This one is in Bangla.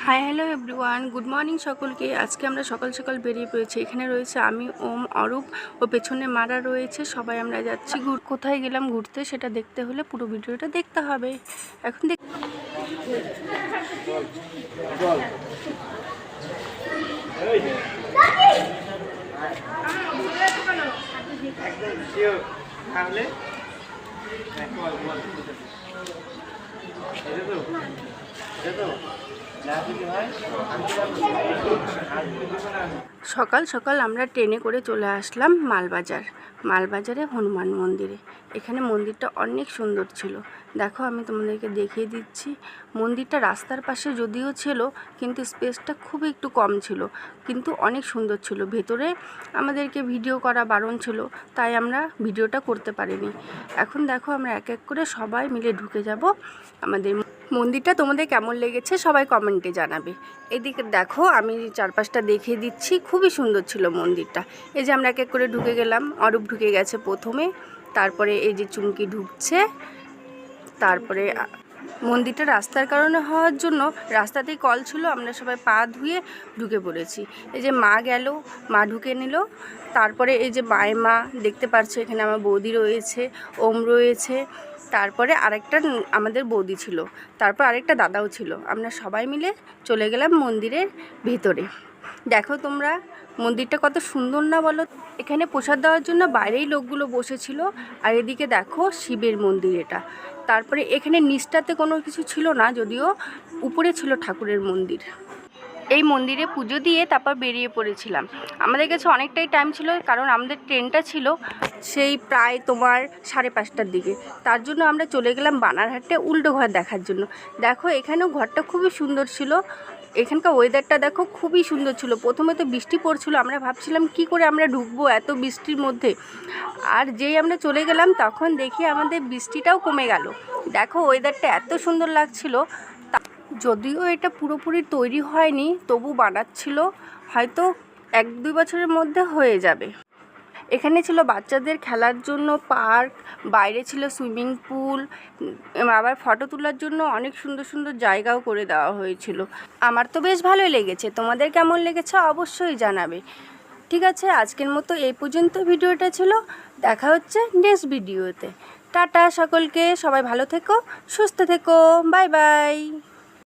Hi hello everyone, good morning সকলকে। আজকে আমরা সকাল সকাল বেরিয়ে পড়েছি। এখানে রয়েছে আমি, ওম, অরূপ ও পেছনে মারা রয়েছে। সবাই আমরা যাচ্ছি কোথায় গেলাম ঘুরতে সেটা দেখতে হলে পুরো ভিডিওটা দেখতে হবে। এখন সকাল সকাল আমরা ট্রেনে করে চলে আসলাম মালবাজারে হনুমান মন্দিরে। এখানে মন্দিরটা অনেক সুন্দর ছিল। দেখো আমি তোমাদেরকে দেখিয়ে দিচ্ছি। মন্দিরটা রাস্তার পাশে যদিও ছিল, কিন্তু স্পেসটা খুবই একটু কম ছিল, কিন্তু অনেক সুন্দর ছিল। ভেতরে আমাদেরকে ভিডিও করা বারণ ছিল, তাই আমরা ভিডিওটা করতে পারিনি। এখন দেখো আমরা এক এক করে সবাই মিলে ঢুকে যাব আমাদের মন্দিরটা। তোমাদের কেমন লেগেছে সবাই কমেন্টে জানাবে। এদিকে দেখো আমি চারপাশটা দেখিয়ে দিচ্ছি, খুবই সুন্দর ছিল মন্দিরটা। এই যে আমরা এক এক করে ঢুকে গেলাম। অরূপ ঢুকে গেছে প্রথমে, তারপরে এই যে চুমকি ঢুকছে, তারপরে মন্দিরটা রাস্তার কারণে হওয়ার জন্য রাস্তাতেই কল ছিল, আমরা সবাই পা ধুয়ে ঢুকে পড়েছি। এই যে মা গেল, মা ঢুকে নিল। তারপরে এই যে মায়ের মা দেখতে পাচ্ছ, এখানে আমার বৌদি রয়েছে, ওম রয়েছে, তারপরে আরেকটা আমাদের বৌদি ছিল, তারপর আরেকটা দাদাও ছিল। আমরা সবাই মিলে চলে গেলাম মন্দিরের ভেতরে। দেখো তোমরা মন্দিরটা কত সুন্দর না বলো। এখানে প্রসাদ দেওয়ার জন্য বাইরেই লোকগুলো বসেছিল। আর এদিকে দেখো শিবের মন্দির এটা। তারপরে এখানে নিচটাতে কোনো কিছু ছিল না, যদিও উপরে ছিল ঠাকুরের মন্দির। এই মন্দিরে পুজো দিয়ে তারপর বেরিয়ে পড়েছিলাম। আমাদের কাছে অনেকটাই টাইম ছিল, কারণ আমাদের ট্রেনটা ছিল সেই প্রায় তোমার 5:30টার দিকে। তার জন্য আমরা চলে গেলাম বানারহাটে উল্টো ঘর দেখার জন্য। দেখো এখানেও ঘরটা খুবই সুন্দর ছিল। এখানকার ওয়েদারটা দেখো খুবই সুন্দর ছিল। প্রথমে তো বৃষ্টি পড়ছিল, আমরা ভাবছিলাম কি করে আমরা ঢুকবো এত বৃষ্টির মধ্যে। আর যেই আমরা চলে গেলাম তখন দেখি আমাদের বৃষ্টিটাও কমে গেল। দেখো ওয়েদারটা এত সুন্দর লাগছিল। যদিও এটা পুরোপুরি তৈরি হয়নি, তবু বানাচ্ছিল, হয়তো 1-2 বছরের মধ্যে হয়ে যাবে। এখানে ছিল বাচ্চাদের খেলার জন্য পার্ক, বাইরে ছিল সুইমিং পুল, আবার ফটো তোলার জন্য অনেক সুন্দর সুন্দর জায়গাও করে দেওয়া হয়েছিল। আমার তো বেশ ভালোই লেগেছে। তোমাদের কেমন লেগেছে অবশ্যই জানাবে। ঠিক আছে, আজকের মতো এই পর্যন্ত ভিডিওটা ছিল। দেখা হচ্ছে নেক্সট ভিডিওতে। টাটা সকলকে, সবাই ভালো থেকো, সুস্থ থেকো, বাই বাই।